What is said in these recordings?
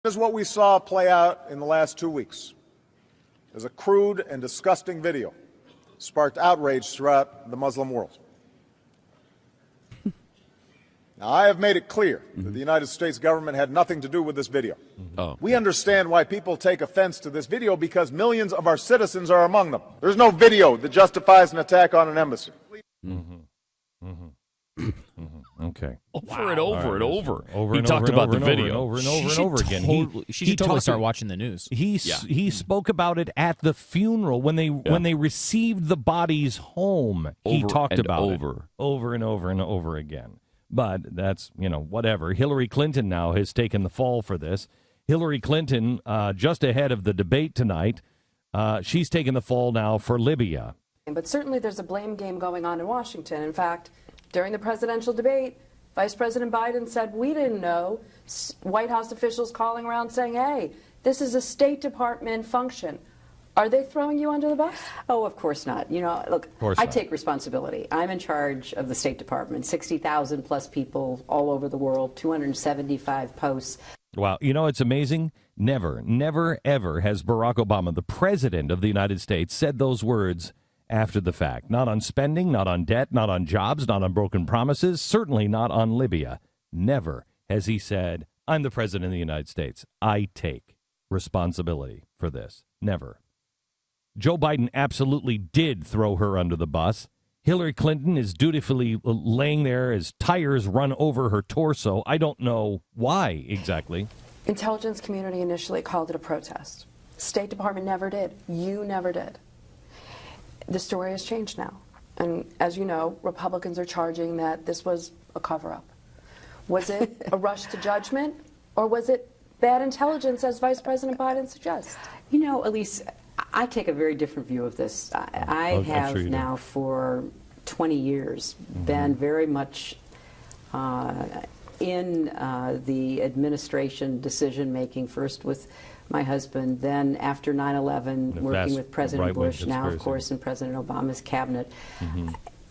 Is what we saw play out in the last 2 weeks is a crude and disgusting video sparked outrage throughout the Muslim world. Now, I have made it clear that the United States government had nothing to do with this video. We understand why people take offense to this video because millions of our citizens are among them. There's no video that justifies an attack on an embassy. Okay. Over and over and over. He talked about the video. Over and over again. She should totally start watching the news. He spoke about it at the funeral when they received the bodies home. He talked about it over and over and over again. But that's, whatever. Hillary Clinton now has taken the fall for this. Hillary Clinton, just ahead of the debate tonight, she's taken the fall now for Libya. But certainly there's a blame game going on in Washington. In fact, during the presidential debate, Vice President Biden said, we didn't know. White House officials calling around saying, hey, this is a State Department function. Are they throwing you under the bus? Oh, of course not. Look, I take responsibility. I'm in charge of the State Department, 60,000 plus people all over the world, 275 posts. Wow. It's amazing. Never, ever has Barack Obama, the president of the United States, said those words after the fact. Not on spending, not on debt, not on jobs, not on broken promises, certainly not on Libya. Never has he said, I'm the president of the United States. I take responsibility for this. Never. Joe Biden absolutely did throw her under the bus. Hillary Clinton is dutifully laying there as tires run over her torso. I don't know why exactly. Intelligence community initially called it a protest. State Department never did. You never did. The story has changed now. And as you know, Republicans are charging that this was a cover-up. Was it a rush to judgment, or was it bad intelligence, as Vice President Biden suggests? Elise, I take a very different view of this. I have now for 20 years been very much in the administration decision-making, first with my husband, then after 9/11, working with President Bush, now, of course, in President Obama's cabinet.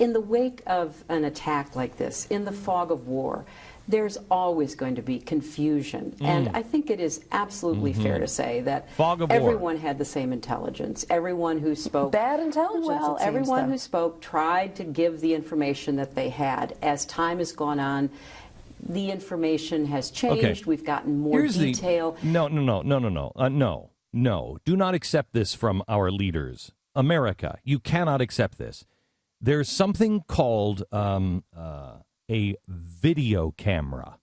In the wake of an attack like this, in the fog of war, there's always going to be confusion. And I think it is absolutely fair to say that everyone had the same intelligence. Everyone who spoke... Bad intelligence, Well, it seems, everyone though. who spoke tried to give the information that they had. As time has gone on, the information has changed. Okay. We've gotten more detail. No. Do not accept this from our leaders. America, you cannot accept this. There's something called a video camera.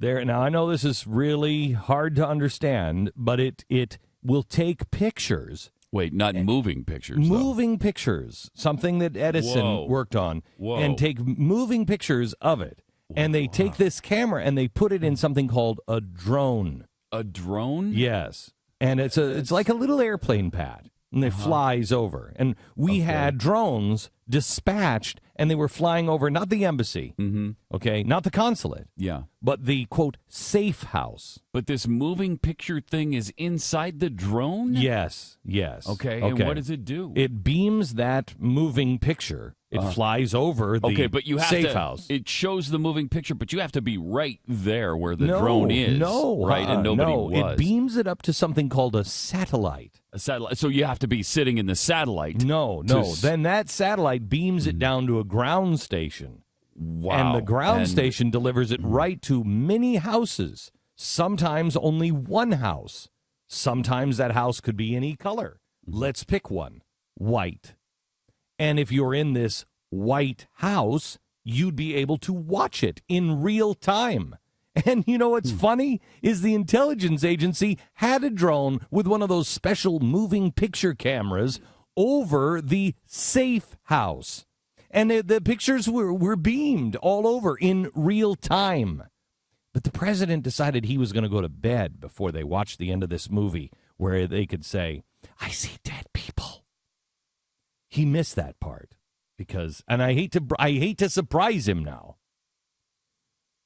Now, I know this is really hard to understand, but it will take pictures. Wait, not moving pictures. Moving pictures, something that Edison worked on, and take moving pictures of it. And they take this camera and they put it in something called a drone. A drone? Yes. And it's like a little airplane pad. And it flies over. And we had drones dispatched, and they were flying over not the embassy, okay, not the consulate, but the, quote, safe house. But this moving picture thing is inside the drone? Yes. Okay, and what does it do? It beams that moving picture. It flies over the but you have safe house. It shows the moving picture, but you have to be right there where the drone is. Right, and nobody was. It beams it up to something called a satellite. A satellite. So you have to be sitting in the satellite. No. Then that satellite beams it down to a ground station. Wow. And the ground station delivers it right to many houses. Sometimes only one house. Sometimes that house could be any color. Let's pick one. White. And if you're in this white house, you'd be able to watch it in real time. And you know what's funny is the intelligence agency had a drone with one of those special moving picture cameras over the safe house. And the pictures were beamed all over in real time. But the president decided he was going to go to bed before they watched the end of this movie where they could say, I see dead people. He missed that part and I hate to surprise him now.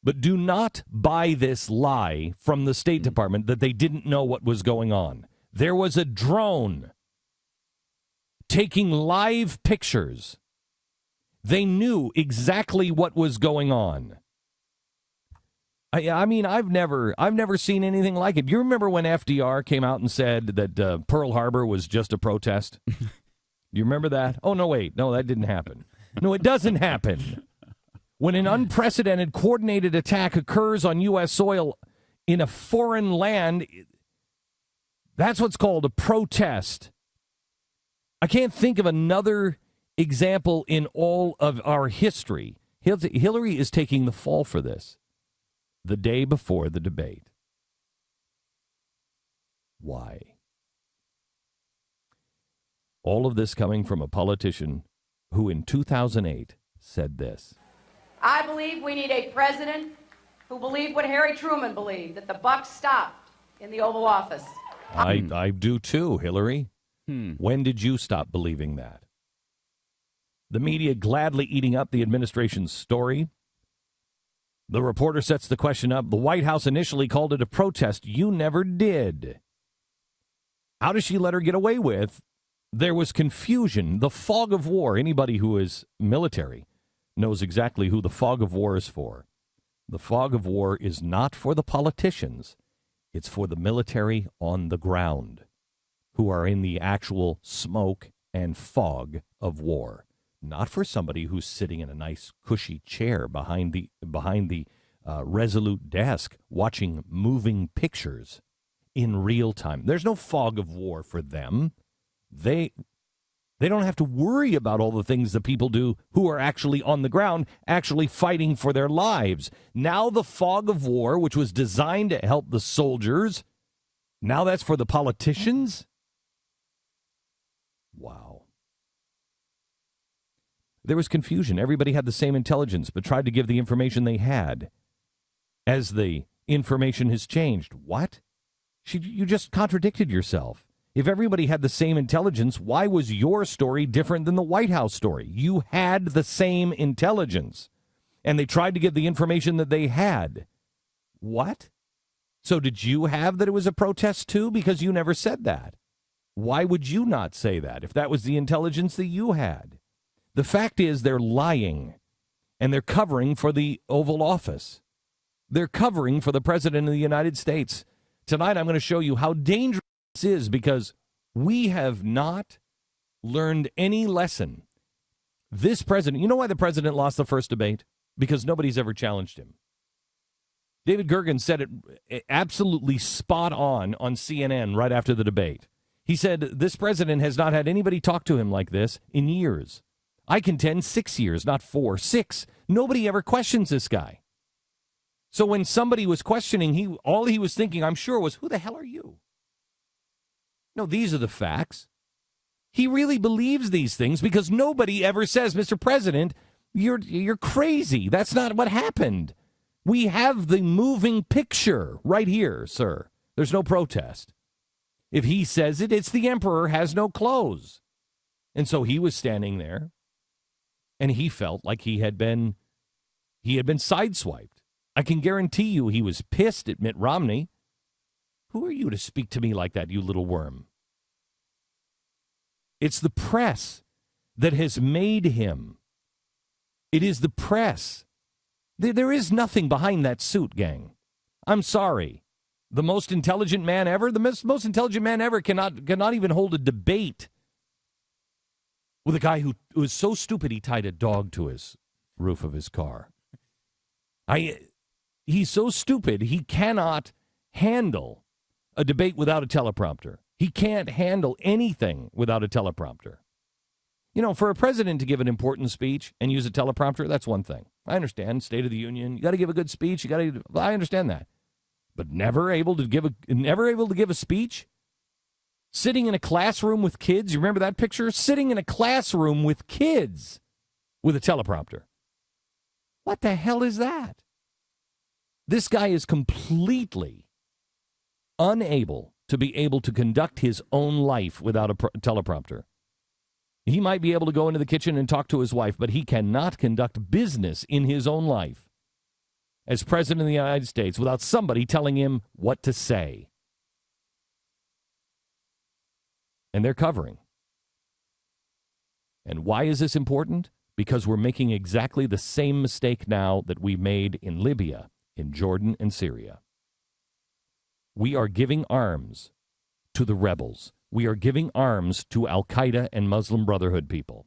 But do not buy this lie from the State Department that they didn't know what was going on. There was a drone taking live pictures. They knew exactly what was going on. I mean, I've never seen anything like it. Do you remember when FDR came out and said that Pearl Harbor was just a protest? Do you remember that? Oh, no, wait. No, that didn't happen. No, it doesn't happen. When an unprecedented coordinated attack occurs on U.S. soil in a foreign land, that's what's called a protest. I can't think of another example in all of our history. Hillary is taking the fall for this the day before the debate. Why? All of this coming from a politician who in 2008 said this. I believe we need a president who believed what Harry Truman believed, that the buck stopped in the Oval Office. I do too, Hillary. When did you stop believing that? The media gladly eating up the administration's story. The reporter sets the question up. The White House initially called it a protest. You never did. How does she let her get away with? There was confusion. The fog of war. Anybody who is military knows exactly who the fog of war is for. The fog of war is not for the politicians. It's for the military on the ground who are in the actual smoke and fog of war. Not for somebody who's sitting in a nice cushy chair behind the Resolute desk watching moving pictures in real time. There's no fog of war for them. They don't have to worry about all the things that people do who are actually on the ground, actually fighting for their lives. Now the fog of war, which was designed to help the soldiers, now that's for the politicians? Wow. There was confusion. Everybody had the same intelligence, but tried to give the information they had. As the information has changed. What? You just contradicted yourself. If everybody had the same intelligence, why was your story different than the White House story? You had the same intelligence, and they tried to give the information that they had. What? So did you have that it was a protest too? Because you never said that. Why would you not say that if that was the intelligence that you had? The fact is they're lying, and they're covering for the Oval Office. They're covering for the President of the United States. Tonight I'm going to show you how dangerous this is because we have not learned any lesson. This president, you know why the president lost the first debate? Because nobody's ever challenged him. David Gergen said it absolutely spot on CNN right after the debate. He said this president has not had anybody talk to him like this in years. I contend 6 years, not 4, 6. Nobody ever questions this guy. So when somebody was questioning, all he was thinking, I'm sure, was, who the hell are you? No, these are the facts. He really believes these things because nobody ever says, Mr. President, you're crazy. That's not what happened. We have the moving picture right here, sir. There's no protest. If he says it, it's the emperor has no clothes. And so he was standing there, and he felt like he had been sideswiped. I can guarantee you he was pissed at Mitt Romney. Who are you to speak to me like that, you little worm? It's the press that has made him. It is the press. There is nothing behind that suit, gang. I'm sorry. The most intelligent man ever, most intelligent man ever cannot even hold a debate with a guy who was so stupid he tied a dog to his roof of his car. He's so stupid he cannot handle a debate without a teleprompter. He can't handle anything without a teleprompter. You know, for a president to give an important speech and use a teleprompter, that's one thing. I understand, State of the Union. You got to give a good speech. I understand that, but never able to give a speech. Sitting in a classroom with kids. You remember that picture? Sitting in a classroom with kids with a teleprompter. What the hell is that? This guy is completely unable to be able to conduct his own life without a teleprompter. He might be able to go into the kitchen and talk to his wife, but he cannot conduct business in his own life as president of the United States without somebody telling him what to say. And they're covering. And why is this important? Because we're making exactly the same mistake now that we made in Libya in Jordan and Syria. We are giving arms to the rebels. We are giving arms to Al-Qaeda and Muslim Brotherhood people.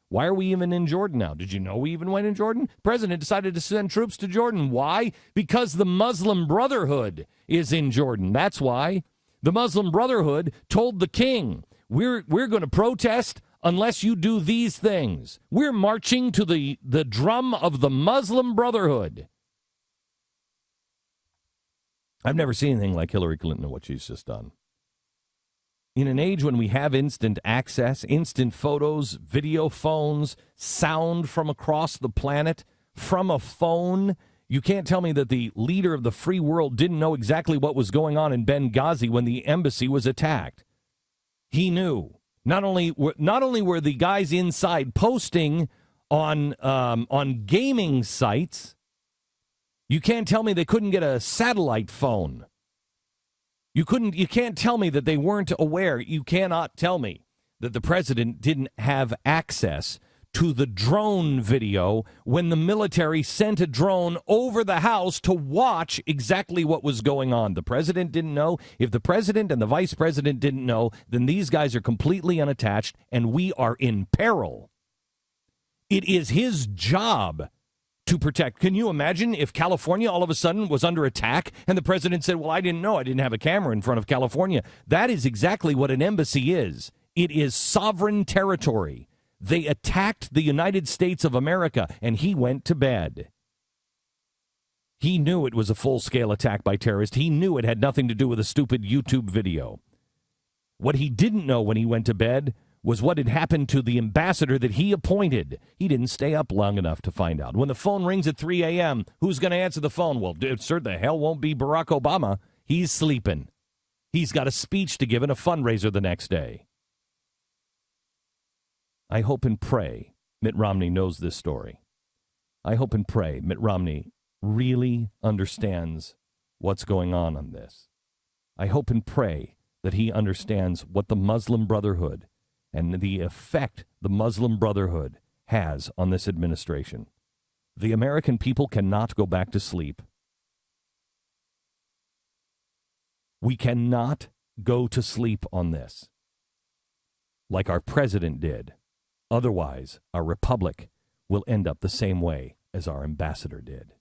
Why are we even in Jordan now? Did you know we even went in Jordan? The president decided to send troops to Jordan. Why? Because the Muslim Brotherhood is in Jordan. That's why. The Muslim Brotherhood told the king, we're going to protest unless you do these things. We're marching to the drum of the Muslim Brotherhood. I've never seen anything like Hillary Clinton and what she's just done. In an age when we have instant access, instant photos, video phones, sound from across the planet, from a phone, you can't tell me that the leader of the free world didn't know exactly what was going on in Benghazi when the embassy was attacked. He knew. Not only were the guys inside posting on gaming sites, you can't tell me they couldn't get a satellite phone. You can't tell me that they weren't aware. You cannot tell me that the president didn't have access to the drone video when the military sent a drone over the house to watch exactly what was going on. The president didn't know. If the president and the vice president didn't know, then these guys are completely unattached and we are in peril. It is his job to protect. Can you imagine if California all of a sudden was under attack and the president said, well, I didn't know. I didn't have a camera in front of California. That is exactly what an embassy is. It is sovereign territory. They attacked the United States of America, and he went to bed. He knew it was a full-scale attack by terrorists. He knew it had nothing to do with a stupid YouTube video. What he didn't know when he went to bed was what had happened to the ambassador that he appointed. He didn't stay up long enough to find out. When the phone rings at 3 a.m., who's going to answer the phone? Well, it sure the hell won't be Barack Obama. He's sleeping. He's got a speech to give and a fundraiser the next day. I hope and pray Mitt Romney knows this story. I hope and pray Mitt Romney really understands what's going on this. I hope and pray that he understands what the Muslim Brotherhood and the effect the Muslim Brotherhood has on this administration. The American people cannot go back to sleep. We cannot go to sleep on this like our president did. Otherwise, our republic will end up the same way as our ambassador did.